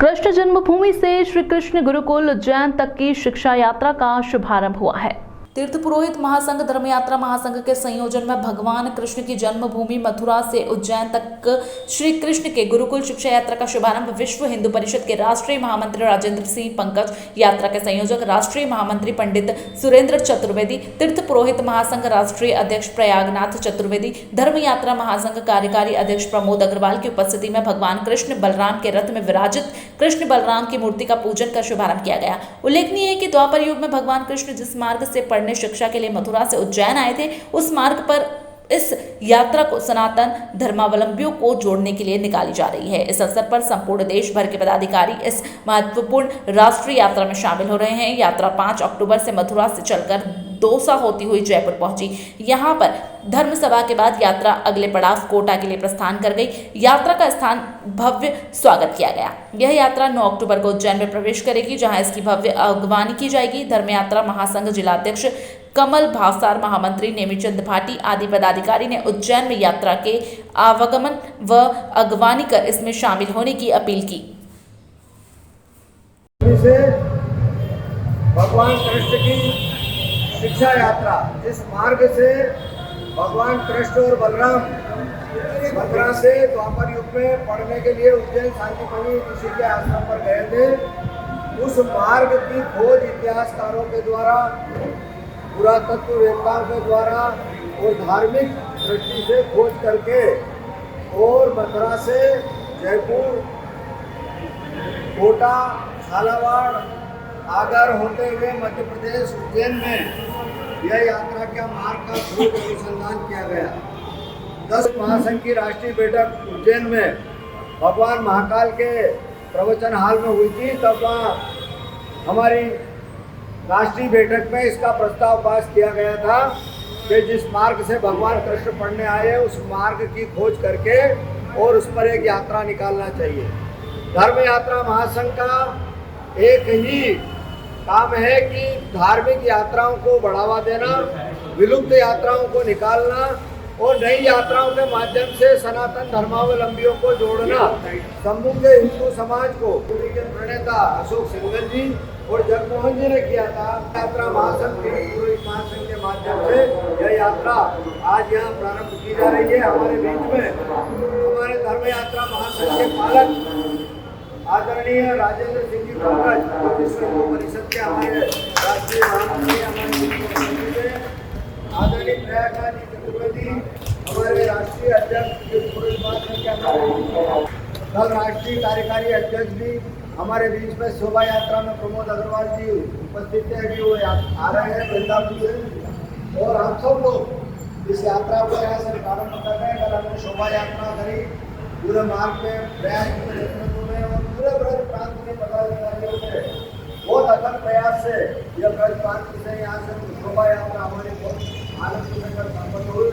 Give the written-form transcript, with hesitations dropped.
कृष्ण जन्मभूमि से श्री कृष्ण गुरुकुल उज्जैन तक की शिक्षा यात्रा का शुभारंभ हुआ है। तीर्थ पुरोहित महासंघ धर्म यात्रा महासंघ के संयोजन में भगवान कृष्ण की जन्मभूमि मथुरा से उज्जैन तक श्री कृष्ण के गुरुकुल शिक्षा यात्रा का शुभारंभ विश्व हिंदू परिषद के राष्ट्रीय महामंत्री राजेंद्र सिंह पंकज, यात्रा के संयोजक राष्ट्रीय महामंत्री पंडित सुरेंद्र चतुर्वेदी, तीर्थ पुरोहित महासंघ राष्ट्रीय अध्यक्ष प्रयागनाथ चतुर्वेदी, धर्म यात्रा महासंघ कार्यकारी अध्यक्ष प्रमोद अग्रवाल की उपस्थिति में भगवान कृष्ण बलराम के रथ में विराजित कृष्ण बलराम की मूर्ति का पूजन कर शुभारंभ किया गया। उल्लेखनीय है कि द्वापर युग में भगवान कृष्ण जिस मार्ग से पढ़ने शिक्षा के लिए मथुरा से उज्जैन आए थे, उस मार्ग पर इस यात्रा को सनातन धर्मावलंबियों को जोड़ने के लिए निकाली जा रही है। इस अवसर पर संपूर्ण देश भर के पदाधिकारी इस महत्वपूर्ण राष्ट्रीय यात्रा में शामिल हो रहे हैं। यात्रा 5 अक्टूबर से मथुरा से चलकर दौसा होती हुई जयपुर पहुंची। यहां पर धर्म सभा के बाद यात्रा अगले पड़ाव कोटा के लिए प्रस्थान कर गई। यात्रा का स्थान भव्य स्वागत किया गया। यह यात्रा 9 अक्टूबर को उज्जैन में प्रवेश करेगी, जहां इसकी भव्य अगवानी की जाएगी। धर्म यात्रा महासंघ जिलाध्यक्ष कमल भावसार, महामंत्री नेमीचंद भाटी आदि पदाधिकारी ने उज्जैन में यात्रा के आवागमन व अगवानी कर इसमें शामिल होने की अपील की। भगवान कृष्ण की शिक्षा यात्रा, जिस मार्ग से भगवान कृष्ण और बलराम मथुरा से द्वापर युग में पढ़ने के लिए उज्जैन शांतिमणि ऋषि के आश्रम पर गए थे, उस मार्ग की खोज इतिहासकारों के द्वारा, पुरातत्ववेत्ताओं के द्वारा और धार्मिक दृष्टि से खोज करके और मथुरा से जयपुर, कोटा, झालावाड़, आगर होते हुए मध्य प्रदेश उज्जैन में यह यात्रा का मार्ग का खोज अनुसंधान किया गया। 10 महासंघ की राष्ट्रीय बैठक उज्जैन में भगवान महाकाल के प्रवचन हाल में हुई थी। तब वहाँ हमारी राष्ट्रीय बैठक में इसका प्रस्ताव पास किया गया था कि जिस मार्ग से भगवान कृष्ण पढ़ने आए उस मार्ग की खोज करके और उस पर एक यात्रा निकालना चाहिए। धर्म यात्रा महासंघ का एक ही काम है कि धार्मिक यात्राओं को बढ़ावा देना, विलुप्त यात्राओं को निकालना और नई यात्राओं के माध्यम से सनातन धर्मावलंबियों को जोड़ना। समूचे हिंदू समाज को के प्रणेता अशोक सिंघल जी और जगमोहन जी ने किया था। यात्रा महासंघ के माध्यम से यह यात्रा आज यहाँ प्रारंभ की जा रही है। हमारे बीच में हमारे धर्म यात्रा महासंघ के पालक आदरणीय राजेंद्र सिंह जी पंकज, विश्व हिंदू परिषद के हमारे राष्ट्रीय महामंत्री, आदरणीय प्रयागराज जी चतुर्वेदी, हमारे राष्ट्रीय अध्यक्ष कल राष्ट्रीय कार्यकारी अध्यक्ष भी हमारे बीच में शोभा यात्रा में प्रमोद अग्रवाल जी उपस्थित है, अभी वो आ रहे हैं वृंदावन से। और हम सब लोग इस यात्रा को यहाँ से प्रारंभ कर रहे हैं। कल हमने शोभा यात्रा करी पूरे मार्ग में, प्रयाग के नेतृत्व में और पूरे ब्रज प्रांत के पदाधिकारियों ने बहुत अथक प्रयास से यह ब्रज प्रांत से यहाँ से शोभा यात्रा हमारी बहुत आनंद संपन्न हुई।